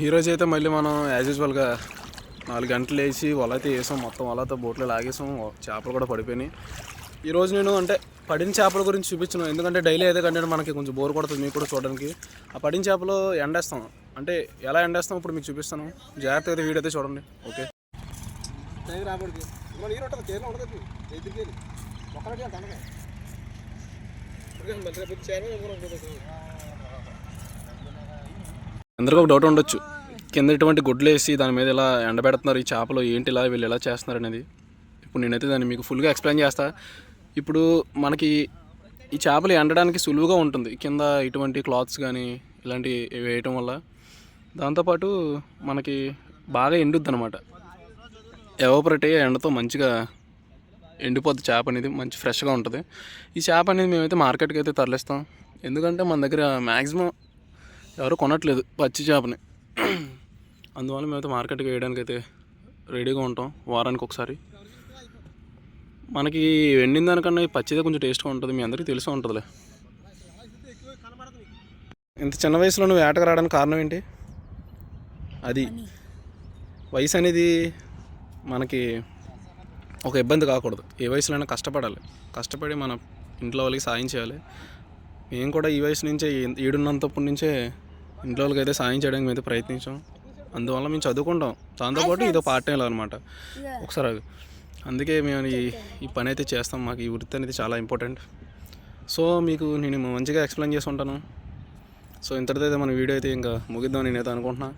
ఈరోజు అయితే మళ్ళీ మనం యాజ్ యూజువల్గా 4 గంటలు లేచి వల అయితే వేసాం. మొత్తం వలతో బోట్లో లాగేసాం. చేపలు కూడా పడిపోయినాయి. ఈరోజు నేను అంటే పడిన చేపల గురించి చూపించను, ఎందుకంటే డైలీ అయితే కంటే మనకి కొంచెం బోర్ కొడుతుంది మీకు కూడా చూడడానికి. ఆ పడిన చేపలు ఎండేస్తాం, అంటే ఎలా ఎండేస్తాం ఇప్పుడు మీకు చూపిస్తాను. జాగ్రత్తగా అయితే వీడియో అయితే చూడండి. ఓకే. అందరికీ ఒక డౌట్ ఉండొచ్చు, కింద ఇటువంటి గుడ్లు వేసి దాని మీద ఇలా ఎండబెడుతున్నారు ఈ చేపలు ఏంటి, ఇలా వీళ్ళు ఎలా చేస్తున్నారు అనేది. ఇప్పుడు నేనైతే దాన్ని మీకు ఫుల్గా ఎక్స్ప్లెయిన్ చేస్తా. ఇప్పుడు మనకి ఈ చేపలు ఎండడానికి సులువుగా ఉంటుంది, కింద ఇటువంటి క్లాత్స్ కానీ ఇలాంటివి వేయటం వల్ల. దాంతోపాటు మనకి బాగా ఎండుద్ది అనమాట, ఎవాపరేట్ అయ్యే ఎండతో మంచిగా ఎండిపోద్ది చేప అనేది, మంచి ఫ్రెష్గా ఉంటుంది. ఈ చేప అనేది మేమైతే మార్కెట్కి అయితే తరలిస్తాం, ఎందుకంటే మన దగ్గర మ్యాక్సిమం ఎవరు కొనట్లేదు పచ్చి చేపని. అందువల్ల మేమైతే మార్కెట్కి వేయడానికి అయితే రెడీగా ఉంటాం వారానికి ఒకసారి. మనకి ఎండిన దానికన్నా పచ్చిదే కొంచెం టేస్ట్గా ఉంటుంది, మీ అందరికీ తెలిసే ఉంటుందిలే. ఇంత చిన్న వయసులో నువ్వు వేటకు రావడానికి కారణం ఏంటి? అది వయసు అనేది మనకి ఒక ఇబ్బంది కాకూడదు. ఏ వయసులో అయినా కష్టపడాలి, కష్టపడి మన ఇంట్లో వాళ్ళకి సాయం చేయాలి. మేము కూడా ఈ వయసు నుంచే, ఈడున్నంతప్పటి నుంచే ఇంట్లో వాళ్ళకి అయితే సాయం చేయడానికి మేము అయితే ప్రయత్నించాం. అందువల్ల మేము చదువుకుంటాం, దాంతోపాటు ఇదో పార్ట్ టైంలో అనమాట. ఒకసారి అందుకే మేము ఈ పని అయితే చేస్తాం. మాకు ఈ వృత్తి అనేది చాలా ఇంపార్టెంట్. సో మీకు నేను మంచిగా ఎక్స్ప్లెయిన్ చేసి ఉంటాను. సో ఇంతటితో అయితే మన వీడియో అయితే ఇంకా ముగిద్దాం నేనైతే అనుకుంటున్నాను.